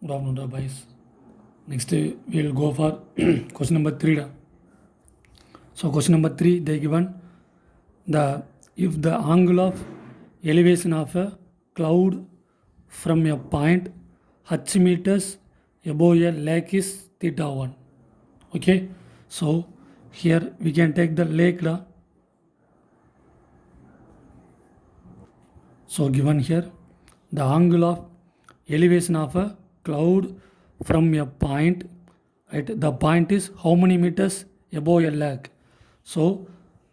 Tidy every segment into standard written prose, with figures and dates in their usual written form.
Good afternoon, boys. Next, we'll go for question number 3. So, question number 3, they given the if the angle of elevation of a cloud from a point h meters above a lake is theta 1. Okay, so here we can take the lake. So, given here the angle of elevation of a cloud from a point, right? The point is how many meters above a lake. So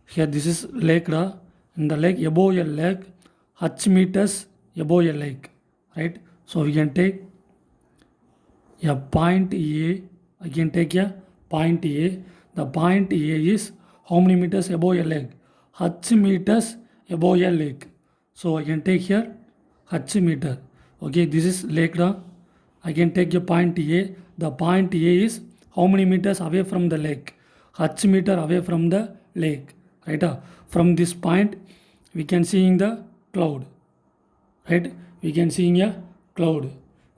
here this is lake, in the lake above a lake, h meters above a lake, right? So we can take a point A. I can take a point A. The point A is how many meters above a lake? H meters above a lake. So I can take here h meter. Okay, this is lake. I can take a point A. The point A is how many meters away from the lake? H meter away from the lake. Right? From this point, we can see in the cloud. Right? We can see in a cloud.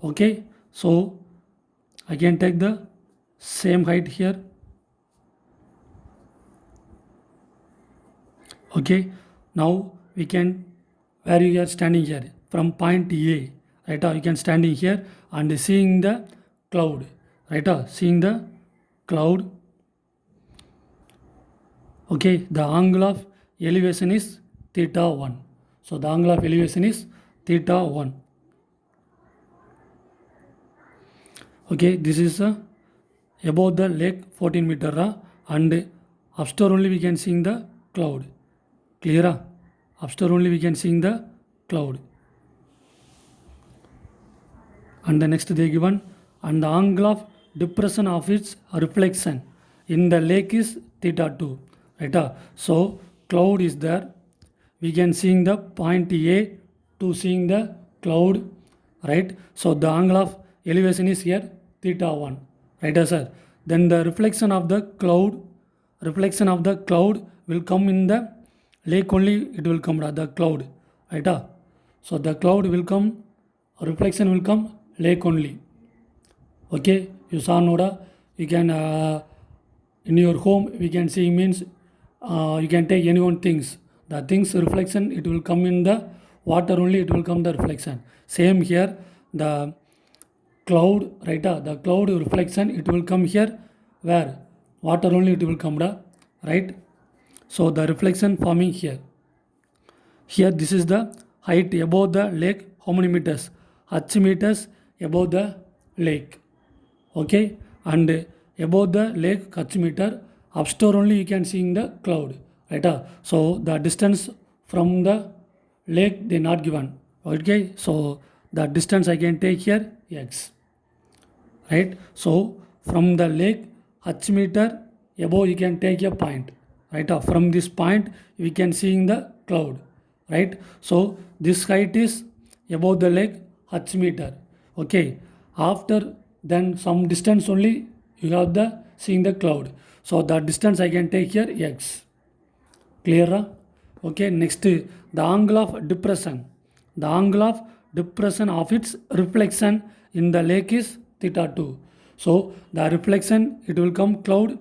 Okay, so I can take the same height here. Okay, now we can, where you are standing here from point A, right? You can standing here and seeing the cloud, right? Seeing the cloud. Okay, the angle of elevation is theta 1. So the angle of elevation is theta 1. Okay, this is above the lake 14 meter, and upstairs only we can see the cloud. Clear? Upstairs only we can see the cloud. And the next they given, and the angle of depression of its reflection in the lake is theta 2. Right? So cloud is there. We can see the point A to seeing the cloud. Right? So the angle of elevation is here theta 1. Right, sir? Then the reflection of the cloud will come in the lake only. It will come the cloud. Right? So the cloud will come, reflection will come lake only. Okay, you saw Noda. You can in your home we can see means you can take any one things. The things reflection it will come in the water only. It will come the reflection. Same here the cloud, right? The cloud reflection it will come here where water only it will come, right? So the reflection forming here. Here this is the height above the lake. How many meters? H meters above the lake. Okay, and above the lake h meter, upstairs only you can see in the cloud, right? So the distance from the lake they not given. Okay, so the distance I can take here x, right? So from the lake h meter above you can take a point, right? From this point we can see in the cloud, right? So this height is above the lake h meter. Okay, after then some distance only you have the seeing the cloud. So the distance I can take here x. Clear? Okay, next the angle of depression. The angle of depression of its reflection in the lake is theta 2. So the reflection it will come cloud,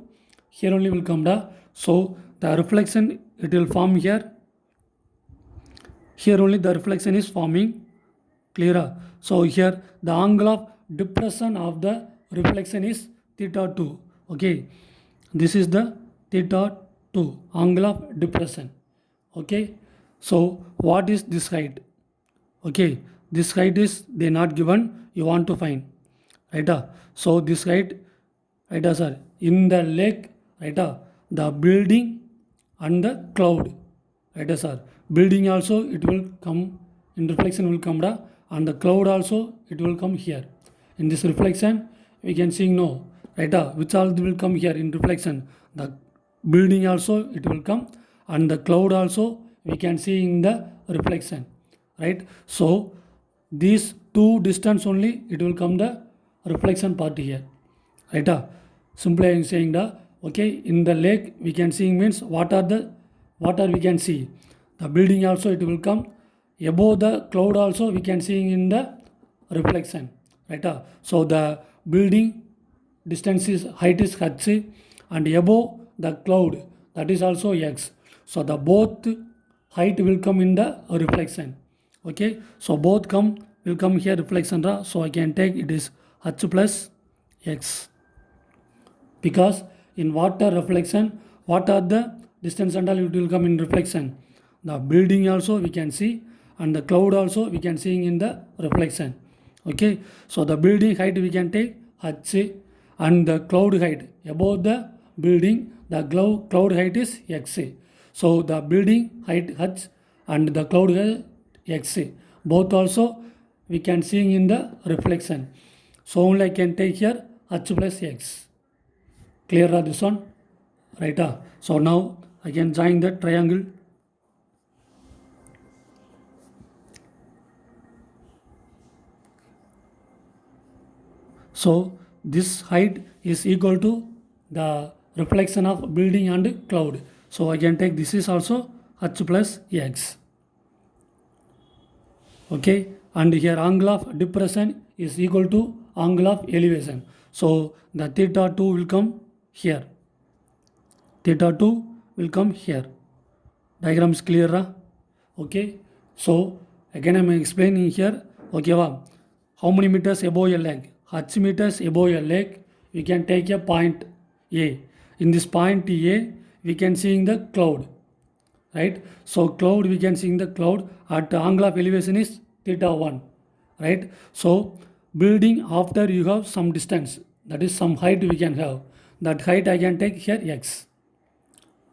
here only will come the, so the reflection it will form here. Here only the reflection is forming. Clear? So here the angle of depression of the reflection is theta 2. Okay, this is the theta 2 angle of depression. Okay, so what is this height? Okay, this height is they not given, you want to find, right? So this height, right, sir, in the lake, right, the building and the cloud, right, sir, building also it will come in reflection will come, and the cloud also it will come here. In this reflection we can see no, right? Which all will come here in reflection? The building also it will come, and the cloud also we can see in the reflection, right? So these two distance only it will come the reflection part here, right? Simply I am saying okay, in the lake we can see means water we can see, the building also it will come, above the cloud also we can see in the reflection, right? So the building distance is height is h, and above the cloud, that is also x. So the both height will come in the reflection. Okay, so both will come here reflection, so I can take it is h plus x, because in water reflection, what are the distance and all, it will come in reflection. The building also we can see, and the cloud also we can see in the reflection. Okay, so the building height we can take h, and the cloud height above the building, the cloud height is x. So the building height h and the cloud height x, both also we can see in the reflection. So only I can take here h plus x. Clear this one? Right? So now I can join the triangle. So this height is equal to the reflection of building and cloud. So I can take this is also h plus x. Okay, and here angle of depression is equal to angle of elevation. So the theta 2 will come here. Theta 2 will come here. Diagram is clear, right? Okay, so again I am explaining here. Okay, how many meters above a lake? H meters above a lake, we can take a point A. In this point A, we can see in the cloud, right? So cloud, we can see in the cloud at the angle of elevation is theta 1, right? So building after you have some distance, that is some height we can have. That height I can take here x.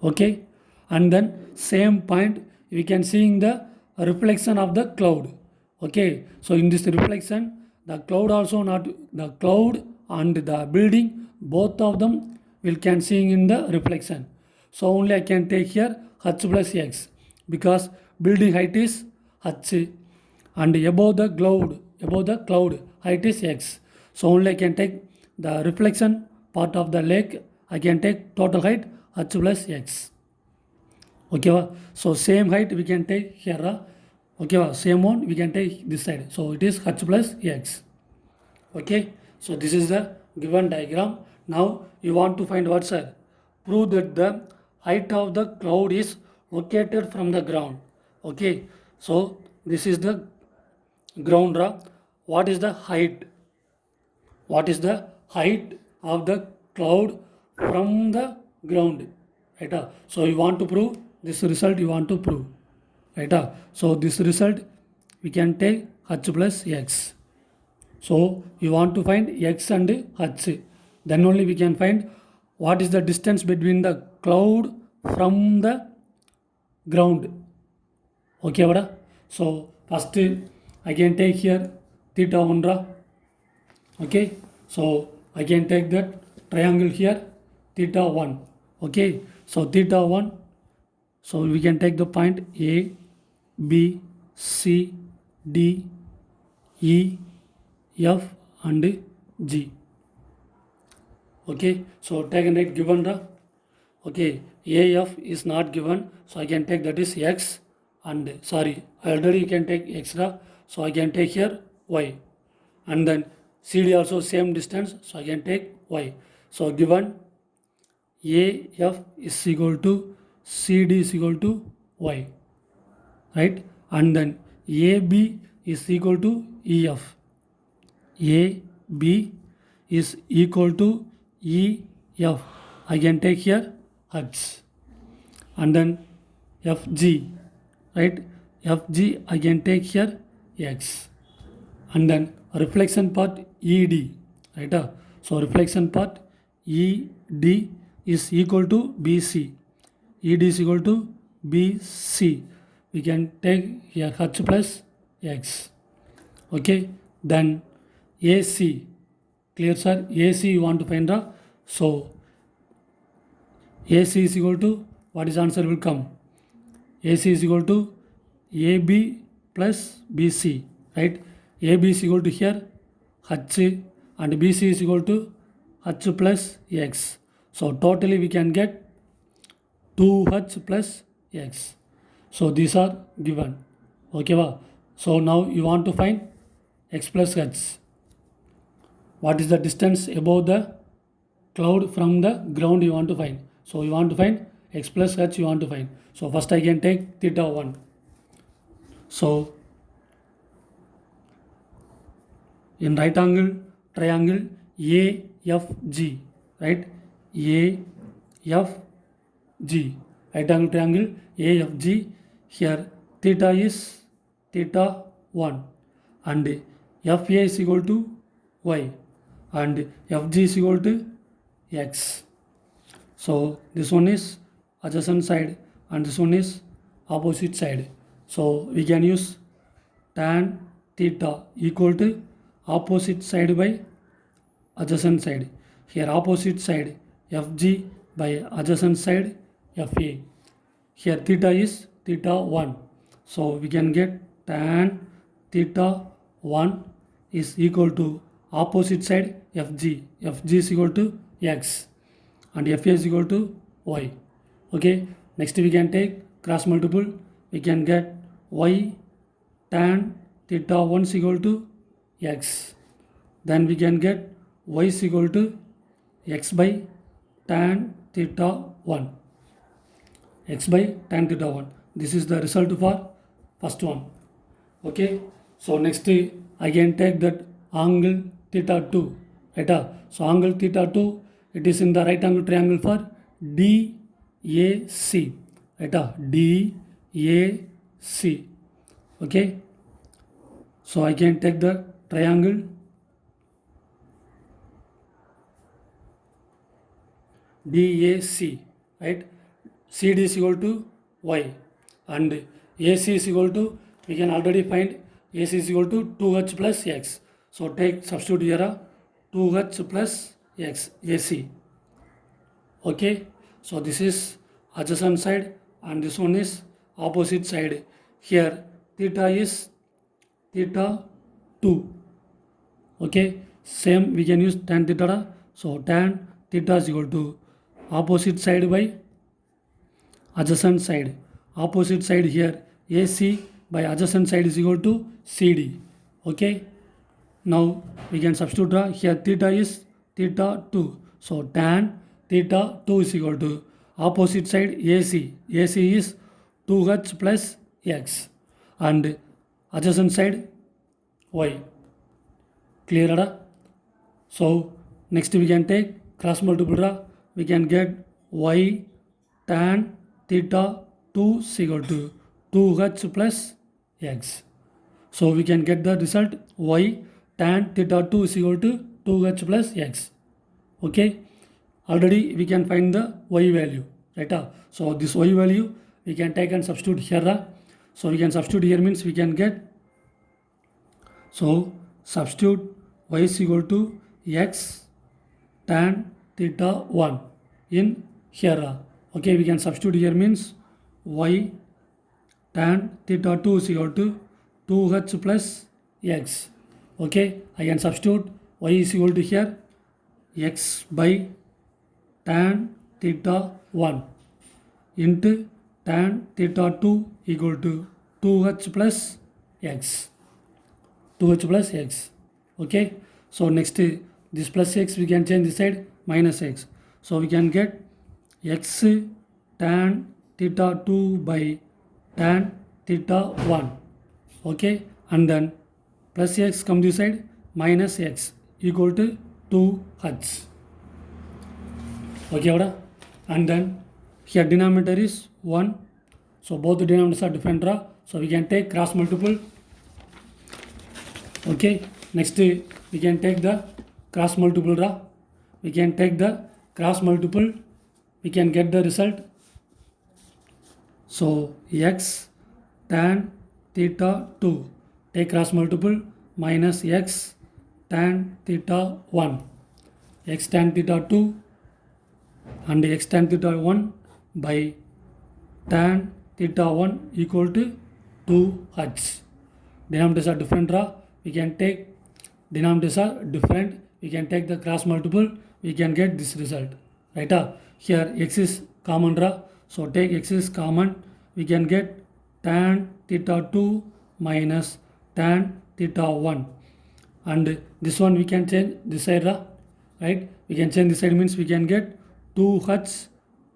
Okay, and then same point we can see in the reflection of the cloud. Okay, so in this reflection, the cloud also not, the cloud and the building, both of them will can see in the reflection. So only I can take here h plus x, because building height is h, and above the cloud height is x. So only I can take the reflection part of the lake, I can take total height h plus x. Okay, so same height we can take here. Okay, same one we can take this side. So it is h plus x. Okay, so this is the given diagram. Now you want to find what, sir? Prove that the height of the cloud is located from the ground. Okay, so this is the ground. What is the height? What is the height of the cloud from the ground? Right? So you want to prove this result, you want to prove. Right? So this result we can take h plus x. So you want to find x and h. Then only we can find what is the distance between the cloud from the ground. Okay, vada? So first I can take here theta 1. Okay, so I can take that triangle here theta 1. Okay, so theta 1, so we can take the point A, B, C, D, E, F and G. Okay, so take and write given. Okay, AF is not given, so I can take that is x, and sorry, already you can take x, so I can take here y, and then CD also same distance, so I can take y. So given AF is equal to CD is equal to y, right? And then AB is equal to EF. AB is equal to EF. I can take here H. And then FG, right? FG I can take here X. And then reflection part ED, right? So reflection part ED is equal to BC. ED is equal to BC. We can take here H plus X. Okay, then AC, clear, sir? AC you want to find out. So AC is equal to, what is answer will come? AC is equal to AB plus BC, right? AB is equal to here H, and BC is equal to H plus X. So totally we can get 2H plus X. So these are given. Okay, so now you want to find X plus H. what is the distance above the cloud from the ground you want to find. So you want to find x plus h you want to find. So first I can take theta 1. So in right angle triangle AFG, right? AFG, right angle triangle AFG, here theta is theta 1 and FA is equal to y and FG is equal to x. So this one is adjacent side and this one is opposite side. So we can use tan theta equal to opposite side by adjacent side. Here opposite side FG by adjacent side FA. Here theta is theta 1. So we can get tan theta 1 is equal to opposite side FG. FG is equal to x and FA is equal to y. Okay, next we can take cross multiple. We can get y tan theta 1 is equal to x. Then we can get y is equal to x by tan theta 1. X by tan theta 1. This is the result for first one. Okay, so next I can take that angle theta 2. Right? So angle theta 2, it is in the right angle triangle for DAC. Right? DAC. Okay, so I can take the triangle DAC, right? CD is equal to y and AC is equal to, we can already find AC is equal to 2h plus x. So take substitute here 2h plus x AC. Okay, so this is adjacent side and this one is opposite side. Here theta is theta 2. Okay, same we can use tan theta. So tan theta is equal to opposite side by adjacent side. Opposite side here AC by adjacent side is equal to CD. Okay, now we can substitute here theta is theta 2. So tan theta 2 is equal to opposite side AC. AC is 2h plus x and adjacent side y. Clear? So next we can take cross multiple. We can get y tan theta 2 is equal to 2h plus x. So we can get the result y tan theta 2 is equal to 2h plus x. Okay, already we can find the y value, right? So this y value we can take and substitute here. So we can substitute here means we can get, so substitute y is equal to x tan theta 1 in here. Okay, we can substitute here means y tan theta 2 is equal to 2h plus x. Okay, I can substitute y is equal to here x by tan theta 1 into tan theta 2 equal to 2h plus x. 2h plus x. Okay, so next this plus x we can change this side minus x. So we can get x tan theta 2 by tan theta 1. Okay, and then plus x come this side minus x equal to 2h. Okay, and then here denominator is 1. So both the denominators are different. So we can take cross multiple. Okay, next we can take the cross multiple. We can take the cross multiple. We can get the result. So x tan theta 2, take cross multiple, minus x tan theta 1, x tan theta 2 and x tan theta 1 by tan theta 1 equal to 2h. Denominators are different. We can take denominators are different. We can take the cross multiple. We can get this result. Right? Here x is common. So take x is common. We can get tan theta 2 minus tan theta 1. and this one we can change this side, right? We can change this side means we can get 2h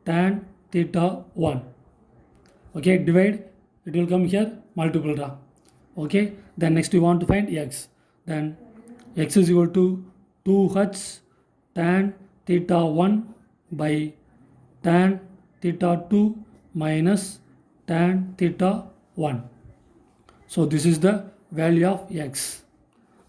tan theta 1. Okay, divide, it will come here multiple. Okay, then next we want to find x. Then x is equal to 2h tan theta 1 by tan theta 2 minus tan theta 1. So this is the value of x.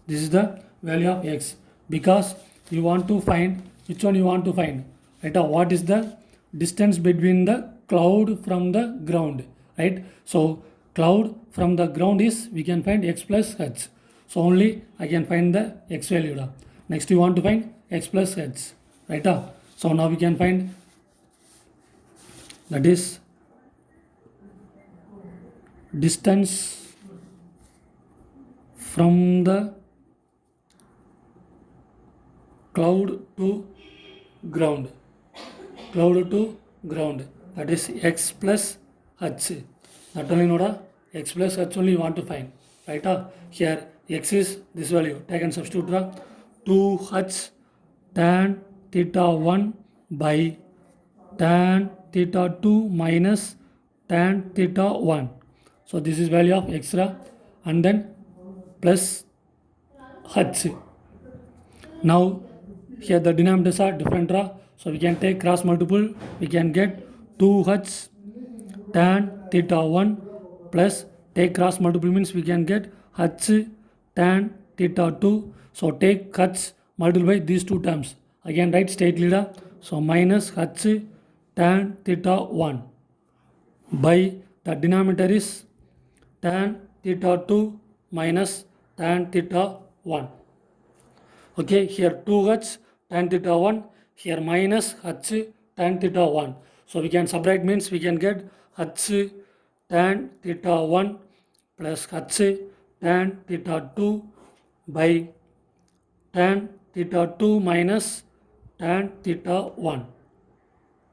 This is the value of x, because you want to find which one you want to find, right? What is the distance between the cloud from the ground, right? So cloud from the ground is, we can find x plus h. So only I can find the x value. Next you want to find x plus h, right? So now we can find, that is distance from the cloud to ground, that is x plus h. Not only noda, x plus h only you want to find, right? Here x is this value, take and substitute 2h tan theta 1 by tan theta 2 minus tan theta 1. So this is value of x, and then plus h. Now here the denominators are different, so we can take cross multiple, we can get 2h tan theta 1 plus, take cross multiple means we can get h tan theta 2. So take h multiply these two terms, again write straightly, so minus h tan theta 1 by the denominator is tan theta 2 minus tan theta 1. Okay, here 2h tan theta 1, here minus h tan theta 1. So we can subtract means we can get h tan theta 1 plus h tan theta 2 by tan theta 2 minus tan theta 1.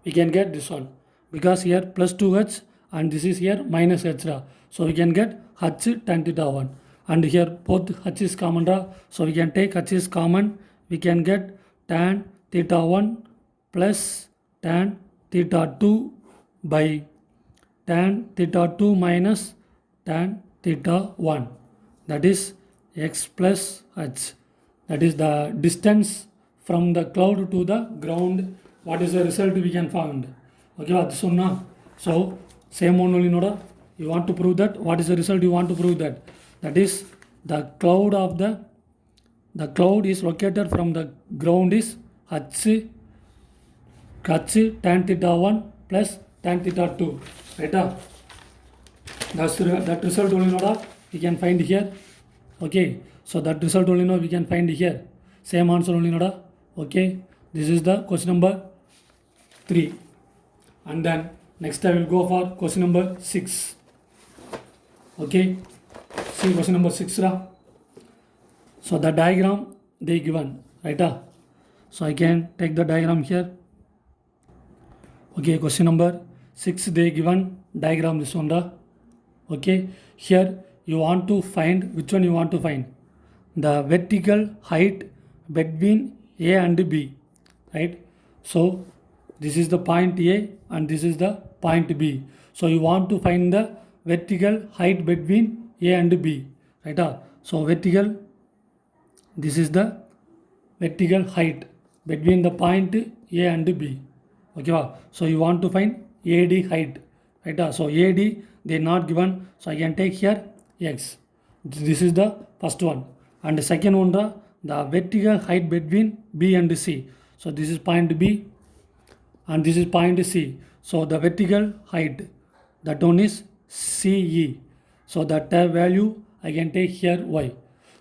We can get this one, because here plus 2h and this is here minus h, so we can get h tan theta 1, and here both h is common, so we can take h is common, we can get tan theta 1 plus tan theta 2 by tan theta 2 minus tan theta 1, that is x plus h. That is the distance from the cloud to the ground. What is the result we can find? Okay, this one now. So same one only, you want to prove that. What is the result you want to prove that? That is the cloud of the cloud is located from the ground is h tan theta 1 plus tan theta 2, right? That result only we can find here. Okay, so that result only we can find here. Same answer only, okay. This is the question number 3, and then next I will go for question number 6. Okay, see question number 6, so the diagram they given, right? So I can take the diagram here. Okay, question number 6 they given diagram, this one, okay. Here you want to find, which one you want to find, the vertical height between A and B, right? So this is the point A and this is the point B. So you want to find the vertical height between A and B, right? So vertical, this is the vertical height between the point A and B. Okay, so you want to find AD height, right? So AD they not given, so I can take here x. This is the first one, and the second one, the vertical height between B and C. So this is point B and this is point C. So the vertical height, that one is CE. So that value I can take here y.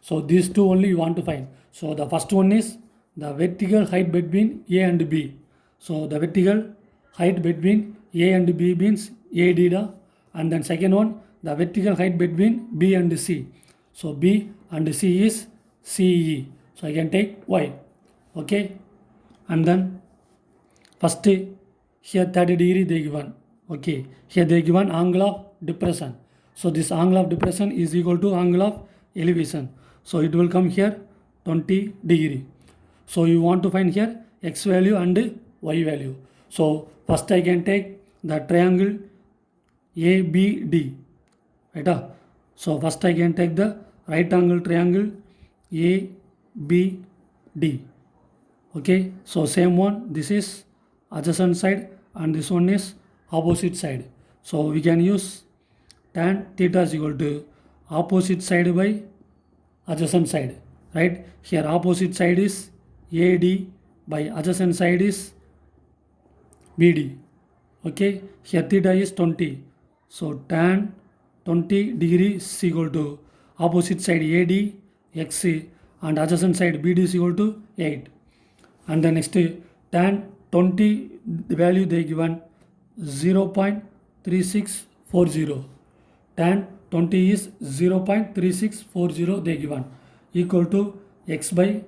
So these two only you want to find. So the first one is the vertical height between A and B. So the vertical height between A and B means AD, and then second one, the vertical height between B and C. So B and C is CE. So I can take y. Okay, and then first here 30 degree they given. Okay, here they given angle of depression. So this angle of depression is equal to angle of elevation. So it will come here 20 degree. So you want to find here x value and y value. So first I can take the triangle ABD, right? So first I can take the right angle triangle ABD. Okay, so same one, this is adjacent side and this one is opposite side. So we can use tan theta is equal to opposite side by adjacent side, right? Here opposite side is AD by adjacent side is BD. Okay, here theta is 20. So tan 20 degree is equal to opposite side AD x and adjacent side BD is equal to 8. And the next tan 20 the value they given 0.3640. Tan 20 is 0.3640 they given equal to x by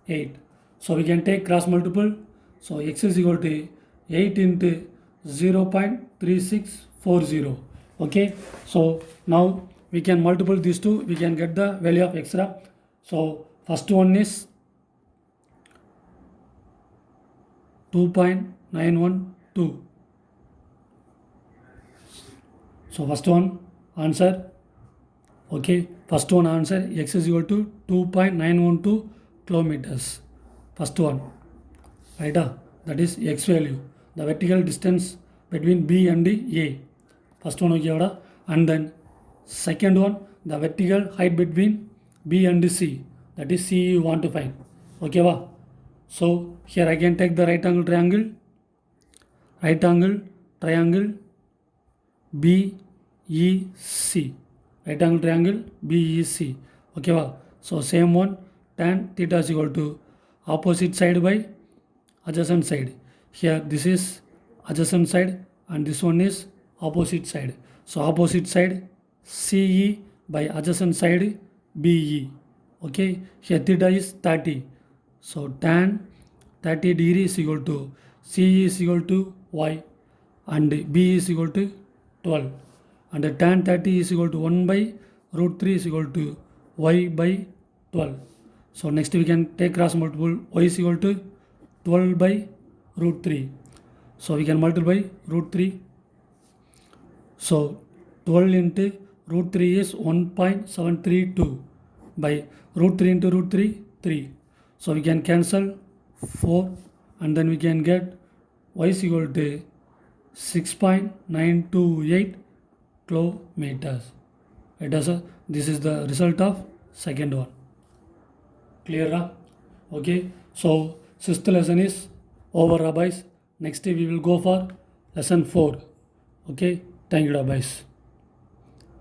8. So we can take cross multiple. So x is equal to 8 into 0.3640. Okay, so now we can multiple these two, we can get the value of extra. So first one is 2.912. So first one answer, okay, first one answer x is equal to 2.912 kilometers. First one, right? That is x value, the vertical distance between B and A. First one, okay, and then second one, the vertical height between B and C, that is C you want to find. Okay, va? So here I can take the right angle triangle BEC, right angle triangle BEC. Okay, va? So same one, tan theta is equal to opposite side by adjacent side. Here this is adjacent side and this one is opposite side. So opposite side CE by adjacent side BE. Okay, here theta is 30. So tan 30 degree is equal to CE is equal to y and B is equal to 12. And tan 30 is equal to 1 by root 3 is equal to y by 12. So next we can take cross multiple, y is equal to 12 by root 3. So we can multiply root 3. So 12 into root 3 is 1.732 by root 3 into root 3, 3. So we can cancel 4 and then we can get y is equal to 6.928 kilometers. This is the result of second one. Clear? Okay, so sixth lesson is over, boys. Next day we will go for lesson 4. Okay, thank you, boys.